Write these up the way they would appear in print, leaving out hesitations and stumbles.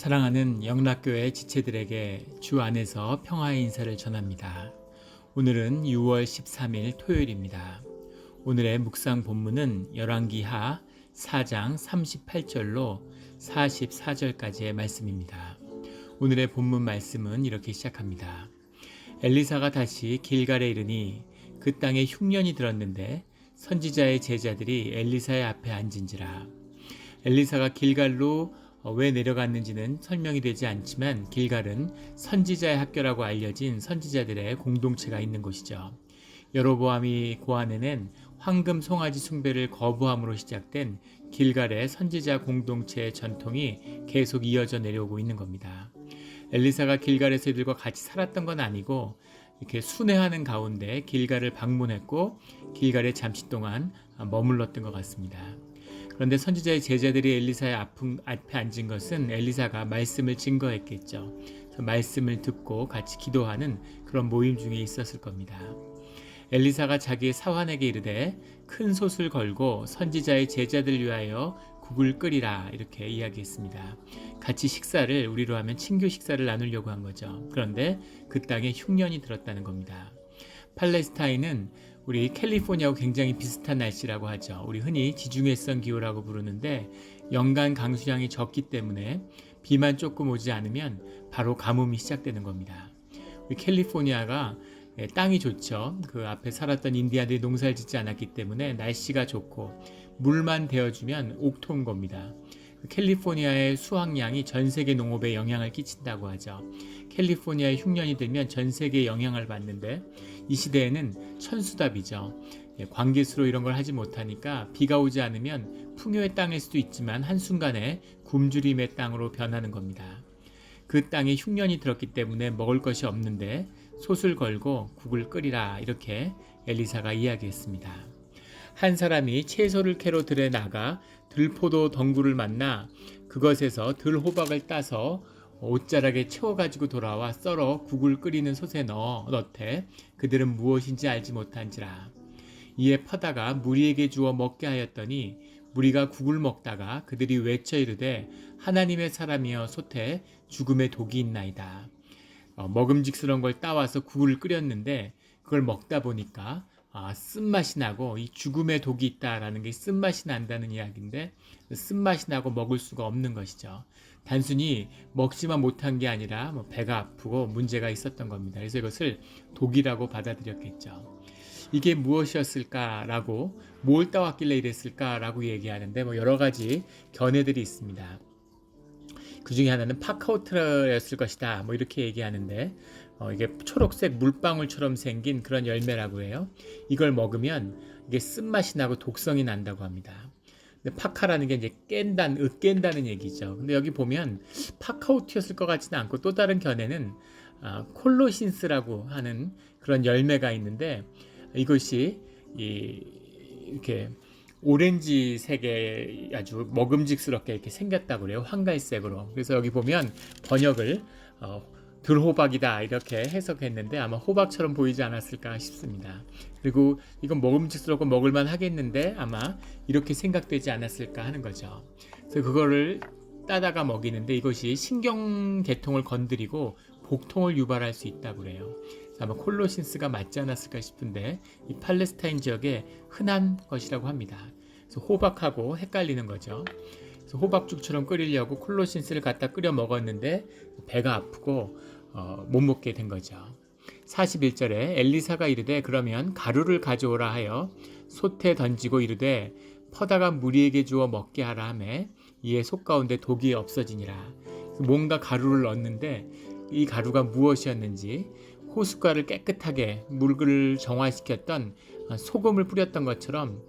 사랑하는 영락교회 지체들에게 주 안에서 평화의 인사를 전합니다. 오늘은 6월 13일 토요일입니다. 오늘의 묵상 본문은 열왕기하 4장 38절로 44절까지의 말씀입니다. 오늘의 본문 말씀은 이렇게 시작합니다. 엘리사가 다시 길갈에 이르니 그 땅에 흉년이 들었는데 선지자의 제자들이 엘리사의 앞에 앉은지라. 엘리사가 길갈로 왜 내려갔는지는 설명이 되지 않지만 길갈은 선지자의 학교라고 알려진 선지자들의 공동체가 있는 곳이죠. 여로보암이 고안해낸 황금 송아지 숭배를 거부함으로 시작된 길갈의 선지자 공동체의 전통이 계속 이어져 내려오고 있는 겁니다. 엘리사가 길갈에서 이들과 같이 살았던 건 아니고 이렇게 순회하는 가운데 길갈을 방문했고 길갈에 잠시 동안 머물렀던 것 같습니다. 그런데 선지자의 제자들이 엘리사의 앞에 앉은 것은 엘리사가 말씀을 증거했겠죠. 그래서 말씀을 듣고 같이 기도하는 그런 모임 중에 있었을 겁니다. 엘리사가 자기의 사환에게 이르되 큰 솥을 걸고 선지자의 제자들 위하여 국을 끓이라 이렇게 이야기했습니다. 같이 식사를 우리로 하면 친교 식사를 나누려고 한 거죠. 그런데 그 땅에 흉년이 들었다는 겁니다. 팔레스타인은 우리 캘리포니아하고 굉장히 비슷한 날씨라고 하죠. 우리 흔히 지중해성 기후라고 부르는데 연간 강수량이 적기 때문에 비만 조금 오지 않으면 바로 가뭄이 시작되는 겁니다. 우리 캘리포니아가 땅이 좋죠. 그 앞에 살았던 인디아들이 농사를 짓지 않았기 때문에 날씨가 좋고 물만 데워주면 옥토인 겁니다. 캘리포니아의 수확량이 전 세계 농업에 영향을 끼친다고 하죠. 캘리포니아에 흉년이 들면 전 세계에 영향을 받는데 이 시대에는 천수답이죠. 광기수로 이런 걸 하지 못하니까 비가 오지 않으면 풍요의 땅일 수도 있지만 한순간에 굶주림의 땅으로 변하는 겁니다. 그 땅에 흉년이 들었기 때문에 먹을 것이 없는데 솥을 걸고 국을 끓이라 이렇게 엘리사가 이야기했습니다. 한 사람이 채소를 캐러 들에 나가 들포도 덩굴을 만나 그것에서 들호박을 따서 옷자락에 채워가지고 돌아와 썰어 국을 끓이는 솥에 넣되 그들은 무엇인지 알지 못한지라. 이에 퍼다가 무리에게 주어 먹게 하였더니 무리가 국을 먹다가 그들이 외쳐 이르되 하나님의 사람이여 솥에 죽음의 독이 있나이다. 먹음직스러운 걸 따와서 국을 끓였는데 그걸 먹다 보니까 쓴맛이 나고 이 죽음의 독이 있다라는 게 쓴맛이 난다는 이야기인데 쓴맛이 나고 먹을 수가 없는 것이죠. 단순히 먹지만 못한 게 아니라 배가 아프고 문제가 있었던 겁니다. 그래서 이것을 독이라고 받아들였겠죠. 이게 무엇이었을까라고 뭘 따왔길래 이랬을까라고 얘기하는데 여러 가지 견해들이 있습니다. 그 중에 하나는 파카오트였을 것이다 이렇게 얘기하는데 이게 초록색 물방울처럼 생긴 그런 열매라고 해요. 이걸 먹으면 이게 쓴맛이 나고 독성이 난다고 합니다. 근데 파카라는 게 이제 깬다는 얘기죠. 근데 여기 보면 파카오트였을 것 같지는 않고 또 다른 견해는 콜로신스라고 하는 그런 열매가 있는데 이것이 이렇게 오렌지색의 아주 먹음직스럽게 이렇게 생겼다고 그래요. 황갈색으로. 그래서 여기 보면 번역을 들호박이다 이렇게 해석했는데 아마 호박처럼 보이지 않았을까 싶습니다. 그리고 이건 먹음직스럽고 먹을만 하겠는데 아마 이렇게 생각되지 않았을까 하는 거죠. 그래서 그거를 따다가 먹이는데 이것이 신경계통을 건드리고 복통을 유발할 수 있다고 그래요. 아마 콜로신스가 맞지 않았을까 싶은데 이 팔레스타인 지역에 흔한 것이라고 합니다. 그래서 호박하고 헷갈리는 거죠. 그래서 호박죽처럼 끓이려고 콜로신스를 갖다 끓여 먹었는데 배가 아프고 못 먹게 된 거죠. 41절에 엘리사가 이르되 그러면 가루를 가져오라 하여 솥에 던지고 이르되 퍼다가 무리에게 주어 먹게 하라 하매 이에 솥 가운데 독이 없어지니라. 뭔가 가루를 넣었는데 이 가루가 무엇이었는지 호숫가를 깨끗하게 물을 정화시켰던 소금을 뿌렸던 것처럼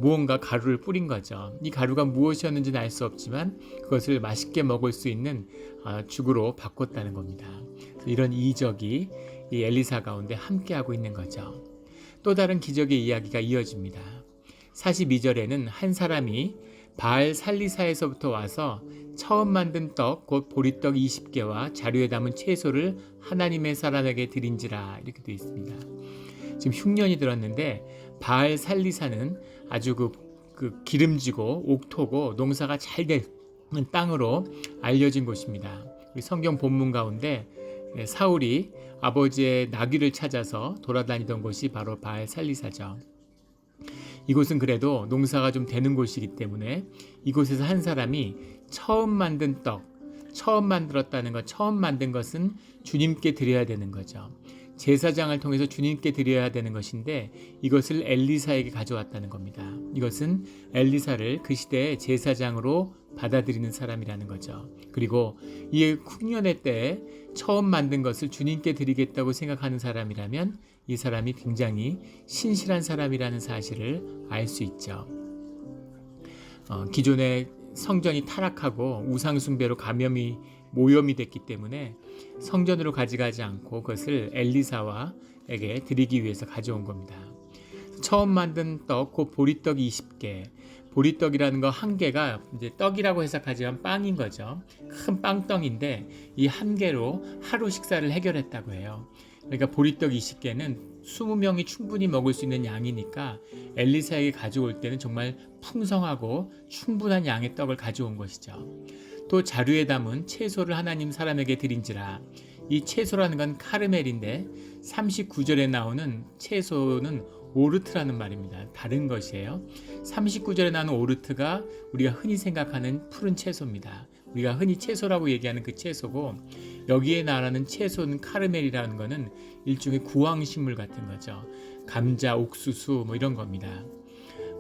무언가 가루를 뿌린 거죠. 이 가루가 무엇이었는지는 알 수 없지만 그것을 맛있게 먹을 수 있는 죽으로 바꿨다는 겁니다. 이런 이적이 이 엘리사 가운데 함께하고 있는 거죠. 또 다른 기적의 이야기가 이어집니다. 42절에는 한 사람이 바알 살리사에서부터 와서 처음 만든 떡 곧 보리떡 20개와 자루에 담은 채소를 하나님의 사람에게 드린지라 이렇게 되어 있습니다. 지금 흉년이 들었는데 바알 살리사는 아주 그 기름지고 옥토고 농사가 잘 땅으로 알려진 곳입니다. 성경 본문 가운데 사울이 아버지의 나귀를 찾아서 돌아다니던 곳이 바로 바알살리사죠. 이곳은 그래도 농사가 좀 되는 곳이기 때문에 이곳에서 한 사람이 처음 만든 떡, 처음 만들었다는 것, 처음 만든 것은 주님께 드려야 되는 거죠. 제사장을 통해서 주님께 드려야 되는 것인데 이것을 엘리사에게 가져왔다는 겁니다. 이것은 엘리사를 그 시대의 제사장으로 받아들이는 사람이라는 거죠. 그리고 이 흉년의 때에 처음 만든 것을 주님께 드리겠다고 생각하는 사람이라면 이 사람이 굉장히 신실한 사람이라는 사실을 알 수 있죠. 기존의 성전이 타락하고 우상숭배로 모염이 됐기 때문에 성전으로 가져가지 않고 그것을 엘리사와에게 드리기 위해서 가져온 겁니다. 처음 만든 떡, 곧 보리떡 20개. 보리떡이라는 거 한 개가 이제 떡이라고 해석하지만 빵인 거죠. 큰 빵덩인데 이 한 개로 하루 식사를 해결했다고 해요. 그러니까 보리떡 20개는 20명이 충분히 먹을 수 있는 양이니까 엘리사에게 가져올 때는 정말 풍성하고 충분한 양의 떡을 가져온 것이죠. 또 자루에 담은 채소를 하나님 사람에게 드린지라. 이 채소라는 건 카르멜인데 39절에 나오는 채소는 오르트라는 말입니다. 다른 것이에요. 39절에 나오는 오르트가 우리가 흔히 생각하는 푸른 채소입니다. 우리가 흔히 채소라고 얘기하는 그 채소고 여기에 나오는 채소는 카르멜이라는 것은 일종의 구황식물 같은 거죠. 감자, 옥수수 뭐 이런 겁니다.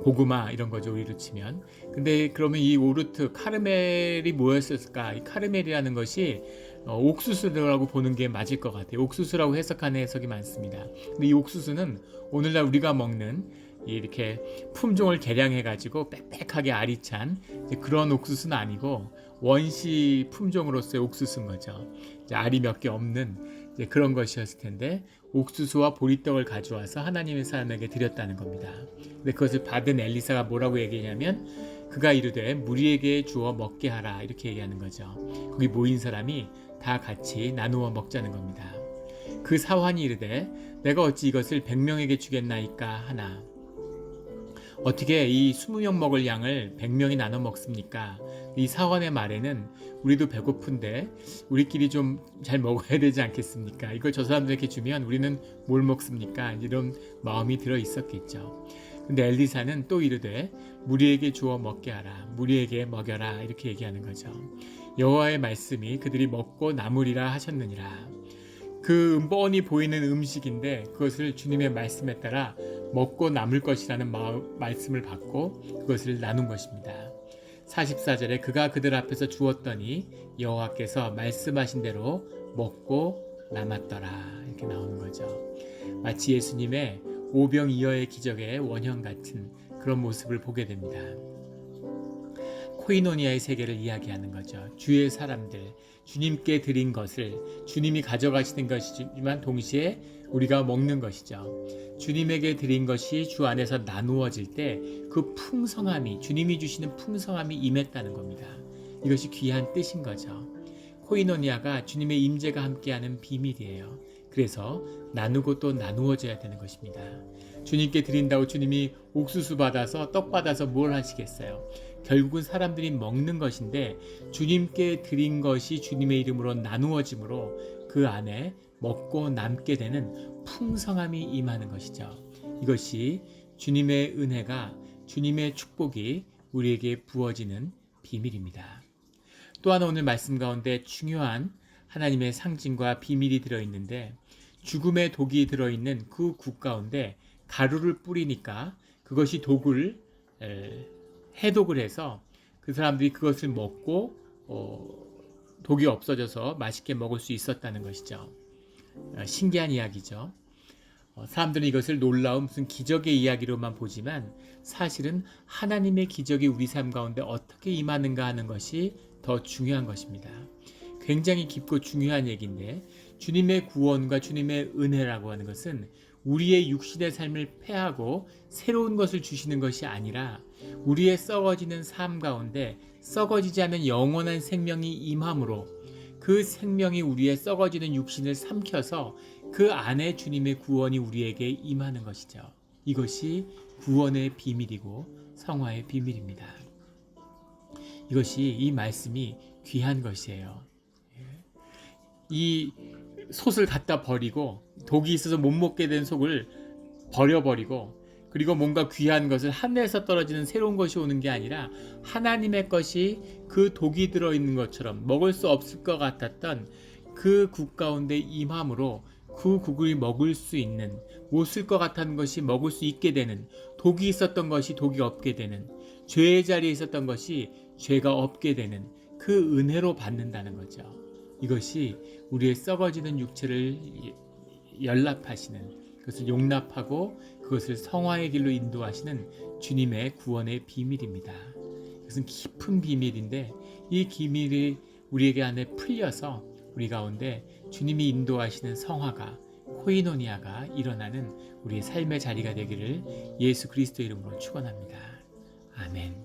고구마 이런 거죠, 우리로 치면. 근데 그러면 이 오르트 카르멜이 뭐였을까? 이 카르멜이라는 것이 옥수수라고 보는 게 맞을 것 같아요. 옥수수라고 해석하는 해석이 많습니다. 근데 이 옥수수는 오늘날 우리가 먹는 이렇게 품종을 개량해 가지고 빽빽하게 알이 찬 그런 옥수수는 아니고 원시 품종으로서의 옥수수인 거죠. 알이 몇 개 없는 그런 것이었을 텐데 옥수수와 보리떡을 가져와서 하나님의 사람에게 드렸다는 겁니다. 근데 그것을 받은 엘리사가 뭐라고 얘기하냐면 그가 이르되 무리에게 주어 먹게 하라 이렇게 얘기하는 거죠. 거기 모인 사람이 다 같이 나누어 먹자는 겁니다. 그 사환이 이르되 내가 어찌 이것을 100명에게 주겠나이까 하나. 어떻게 이 20명 먹을 양을 100명이 나눠 먹습니까? 이 사환의 말에는 우리도 배고픈데 우리끼리 좀 잘 먹어야 되지 않겠습니까? 이걸 저 사람들에게 주면 우리는 뭘 먹습니까? 이런 마음이 들어 있었겠죠. 근데 엘리사는 또 이르되 무리에게 주어 먹게 하라. 무리에게 먹여라. 이렇게 얘기하는 거죠. 여호와의 말씀이 그들이 먹고 남으리라 하셨느니라. 그 뻔히 보이는 음식인데 그것을 주님의 말씀에 따라 먹고 남을 것이라는 말씀을 받고 그것을 나눈 것입니다. 44절에 그가 그들 앞에서 주었더니 여호와께서 말씀하신 대로 먹고 남았더라 이렇게 나오는 거죠. 마치 예수님의 오병이어의 기적의 원형 같은 그런 모습을 보게 됩니다. 코이노니아의 세계를 이야기하는 거죠. 주의 사람들, 주님께 드린 것을 주님이 가져가시는 것이지만 동시에 우리가 먹는 것이죠. 주님에게 드린 것이 주 안에서 나누어질 때 그 풍성함이 주님이 주시는 풍성함이 임했다는 겁니다. 이것이 귀한 뜻인 거죠. 코이노니아가 주님의 임재가 함께하는 비밀이에요. 그래서 나누고 또 나누어져야 되는 것입니다. 주님께 드린다고 주님이 옥수수 받아서 떡 받아서 뭘 하시겠어요? 결국은 사람들이 먹는 것인데 주님께 드린 것이 주님의 이름으로 나누어짐으로 그 안에 먹고 남게 되는 풍성함이 임하는 것이죠. 이것이 주님의 은혜가 주님의 축복이 우리에게 부어지는 비밀입니다. 또 하나 오늘 말씀 가운데 중요한 하나님의 상징과 비밀이 들어있는데 죽음의 독이 들어있는 그 국 가운데 가루를 뿌리니까 그것이 독을 해독을 해서 그 사람들이 그것을 먹고 독이 없어져서 맛있게 먹을 수 있었다는 것이죠. 신기한 이야기죠. 사람들은 이것을 놀라운 무슨 기적의 이야기로만 보지만 사실은 하나님의 기적이 우리 삶 가운데 어떻게 임하는가 하는 것이 더 중요한 것입니다. 굉장히 깊고 중요한 얘기인데 주님의 구원과 주님의 은혜라고 하는 것은 우리의 육신의 삶을 패하고 새로운 것을 주시는 것이 아니라 우리의 썩어지는 삶 가운데 썩어지지 않는 영원한 생명이 임함으로 그 생명이 우리의 썩어지는 육신을 삼켜서 그 안에 주님의 구원이 우리에게 임하는 것이죠. 이것이 구원의 비밀이고 성화의 비밀입니다. 이 말씀이 귀한 것이에요. 이 솥을 갖다 버리고 독이 있어서 못 먹게 된 속을 버려버리고 그리고 뭔가 귀한 것을 하늘에서 떨어지는 새로운 것이 오는 게 아니라 하나님의 것이 그 독이 들어있는 것처럼 먹을 수 없을 것 같았던 그 국 가운데 임함으로 그 국을 먹을 수 있는, 못 쓸 것 같았던 것이 먹을 수 있게 되는, 독이 있었던 것이 독이 없게 되는, 죄의 자리에 있었던 것이 죄가 없게 되는 그 은혜로 받는다는 거죠. 이것이 우리의 썩어지는 육체를 연락하시는, 그것을 용납하고 그것을 성화의 길로 인도하시는 주님의 구원의 비밀입니다. 그것은 깊은 비밀인데 이 비밀이 우리에게 안에 풀려서 우리 가운데 주님이 인도하시는 성화가, 코이노니아가 일어나는 우리의 삶의 자리가 되기를 예수 그리스도 이름으로 축원합니다. 아멘.